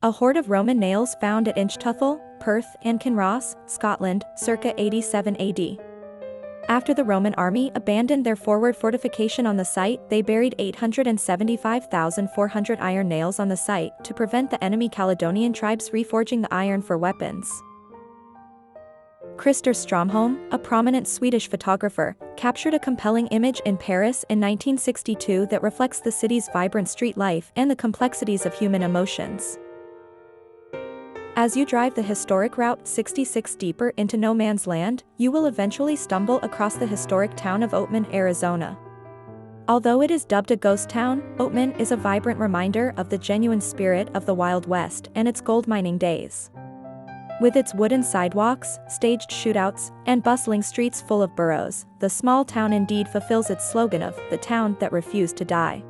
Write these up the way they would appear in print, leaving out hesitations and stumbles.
A hoard of Roman nails found at Inchtuthil, Perth and Kinross, Scotland, circa 87 AD. After the Roman army abandoned their forward fortification on the site, they buried 875,400 iron nails on the site to prevent the enemy Caledonian tribes reforging the iron for weapons. Christer Stromholm, a prominent Swedish photographer, captured a compelling image in Paris in 1962 that reflects the city's vibrant street life and the complexities of human emotions. As you drive the historic Route 66 deeper into no man's land, you will eventually stumble across the historic town of Oatman, Arizona. Although it is dubbed a ghost town, Oatman is a vibrant reminder of the genuine spirit of the Wild West and its gold mining days. With its wooden sidewalks, staged shootouts, and bustling streets full of burros, the small town indeed fulfills its slogan of "the town that refused to die."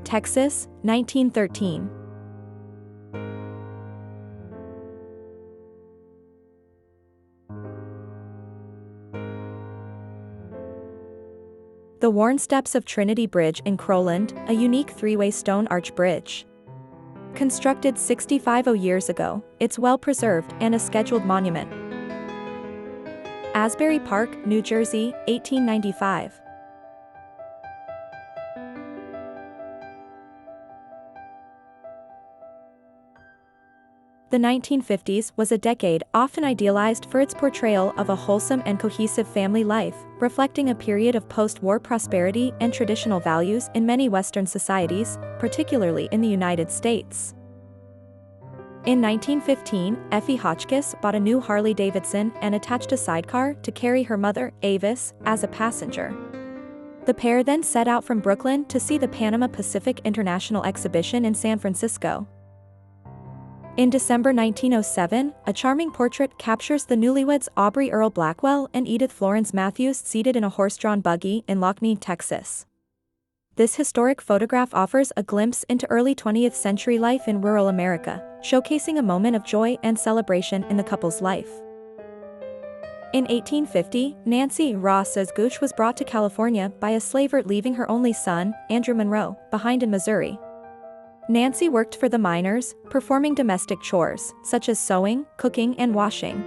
Texas, 1913. The worn steps of Trinity Bridge in Crowland, a unique three-way stone arch bridge. Constructed 65 years ago, it's well-preserved and a scheduled monument. Asbury Park, New Jersey, 1895. The 1950s was a decade often idealized for its portrayal of a wholesome and cohesive family life, reflecting a period of post-war prosperity and traditional values in many Western societies, particularly in the United States. In 1915, Effie Hotchkiss bought a new Harley-Davidson and attached a sidecar to carry her mother, Avis, as a passenger. The pair then set out from Brooklyn to see the Panama Pacific International Exhibition in San Francisco. In December 1907, a charming portrait captures the newlyweds Aubrey Earl Blackwell and Edith Florence Matthews seated in a horse-drawn buggy in Lockney, Texas. This historic photograph offers a glimpse into early 20th century life in rural America, showcasing a moment of joy and celebration in the couple's life. In 1850, Nancy Ross as Gooch was brought to California by a slaver leaving her only son, Andrew Monroe, behind in Missouri. Nancy worked for the miners, performing domestic chores, such as sewing, cooking, and washing.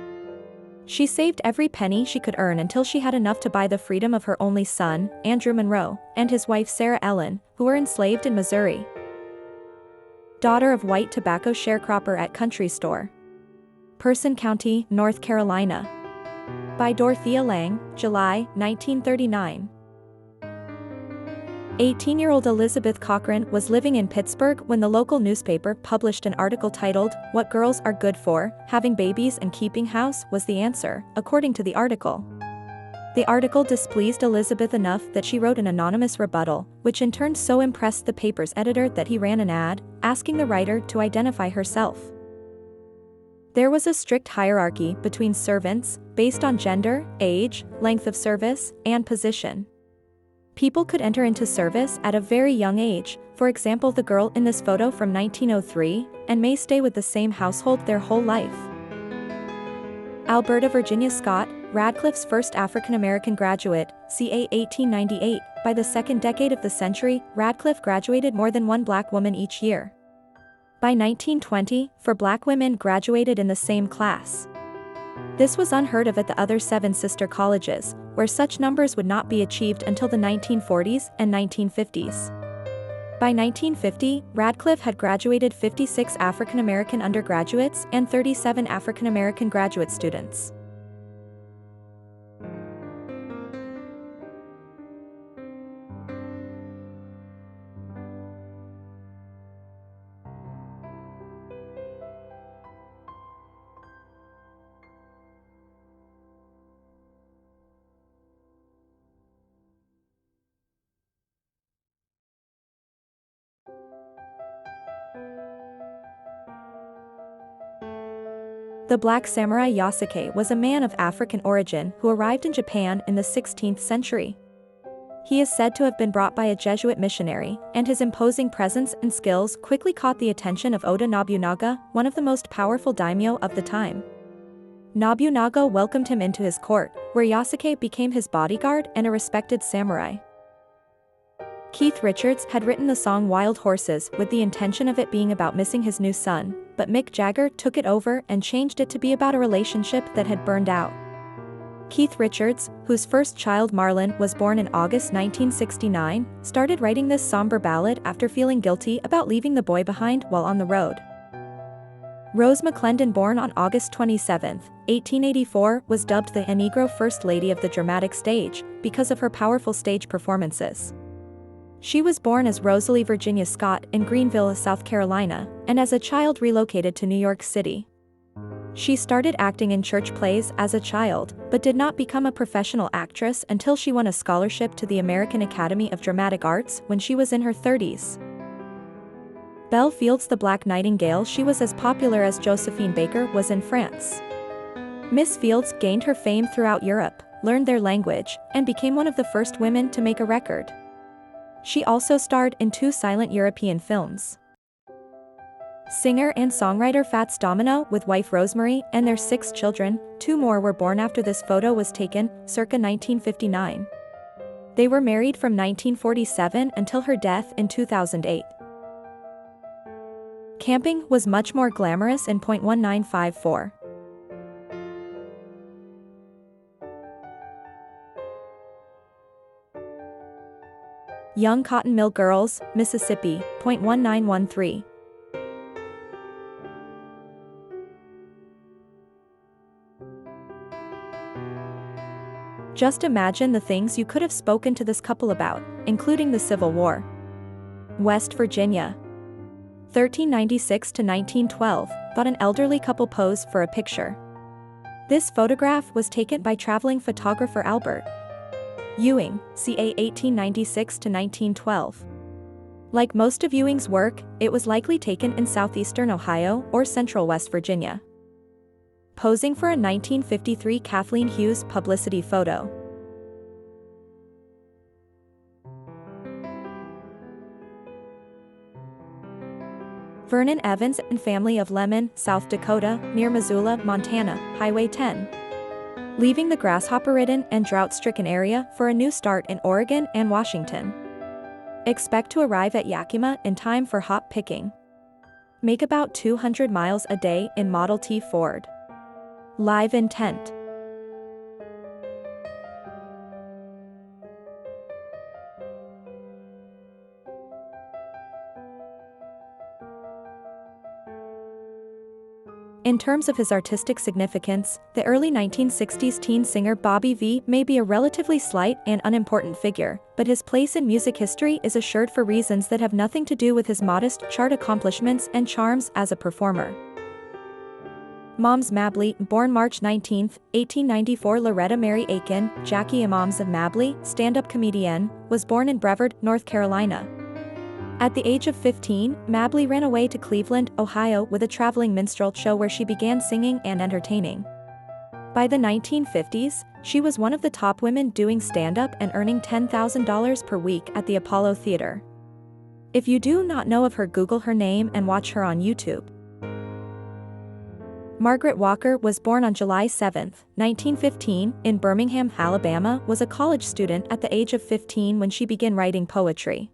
She saved every penny she could earn until she had enough to buy the freedom of her only son, Andrew Monroe, and his wife Sarah Ellen, who were enslaved in Missouri. Daughter of white tobacco sharecropper at country store. Person County, North Carolina. By Dorothea Lange, July, 1939. 18-year-old Elizabeth Cochran was living in Pittsburgh when the local newspaper published an article titled, "What Girls Are Good For, Having Babies and Keeping House Was the Answer," according to the article. The article displeased Elizabeth enough that she wrote an anonymous rebuttal, which in turn so impressed the paper's editor that he ran an ad, asking the writer to identify herself. There was a strict hierarchy between servants, based on gender, age, length of service, and position. People could enter into service at a very young age, for example the girl in this photo from 1903, and may stay with the same household their whole life. Alberta Virginia Scott, Radcliffe's first African-American graduate, ca. 1898, by the second decade of the century, Radcliffe graduated more than one black woman each year. By 1920, 4 black women graduated in the same class. This was unheard of at the other 7 sister colleges, where such numbers would not be achieved until the 1940s and 1950s. By 1950, Radcliffe had graduated 56 African American undergraduates and 37 African American graduate students. The Black Samurai Yasuke was a man of African origin who arrived in Japan in the 16th century. He is said to have been brought by a Jesuit missionary, and his imposing presence and skills quickly caught the attention of Oda Nobunaga, one of the most powerful daimyo of the time. Nobunaga welcomed him into his court, where Yasuke became his bodyguard and a respected samurai. Keith Richards had written the song Wild Horses with the intention of it being about missing his new son, but Mick Jagger took it over and changed it to be about a relationship that had burned out. Keith Richards, whose first child Marlon was born in August 1969, started writing this somber ballad after feeling guilty about leaving the boy behind while on the road. Rose McClendon, born on August 27, 1884, was dubbed the Negro First Lady of the dramatic stage because of her powerful stage performances. She was born as Rosalie Virginia Scott in Greenville, South Carolina, and as a child relocated to New York City. She started acting in church plays as a child, but did not become a professional actress until she won a scholarship to the American Academy of Dramatic Arts when she was in her 30s. Belle Field's The Black Nightingale. She was as popular as Josephine Baker was in France. Miss Fields gained her fame throughout Europe, learned their language, and became one of the first women to make a record. She also starred in 2 silent European films. Singer and songwriter Fats Domino with wife Rosemary and their 6 children, 2 more were born after this photo was taken, circa 1959. They were married from 1947 until her death in 2008. Camping was much more glamorous in .1954. Young Cotton Mill Girls, Mississippi, .1913. Just imagine the things you could have spoken to this couple about, including the Civil War. West Virginia. 1396 to 1912, thought an elderly couple pose for a picture. This photograph was taken by traveling photographer Albert Ewing, ca. 1896 to 1912. Like most of Ewing's work, it was likely taken in southeastern Ohio or central West Virginia. Posing for a 1953 Kathleen Hughes publicity photo. Vernon Evans and family of Lemon, South Dakota, near Missoula, Montana, Highway 10. Leaving the grasshopper-ridden and drought-stricken area for a new start in Oregon and Washington. Expect to arrive at Yakima in time for hop picking. Make about 200 miles a day in Model T Ford. Live in tent. In terms of his artistic significance, the early 1960s teen singer Bobby V may be a relatively slight and unimportant figure, but his place in music history is assured for reasons that have nothing to do with his modest chart accomplishments and charms as a performer. Moms Mabley, born March 19, 1894. Loretta Mary Aiken, Jackie Moms Mabley, stand-up comedienne, was born in Brevard, North Carolina. At the age of 15, Mabley ran away to Cleveland, Ohio with a traveling minstrel show where she began singing and entertaining. By the 1950s, she was one of the top women doing stand-up and earning $10,000 per week at the Apollo Theater. If you do not know of her, Google her name and watch her on YouTube. Margaret Walker was born on July 7, 1915, in Birmingham, Alabama, was a college student at the age of 15 when she began writing poetry.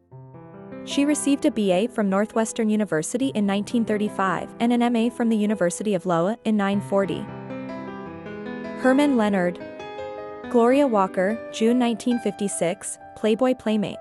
She received a BA from Northwestern University in 1935 and an MA from the University of Iowa in 1940. Herman Leonard. Gloria Walker, June 1956, Playboy Playmate.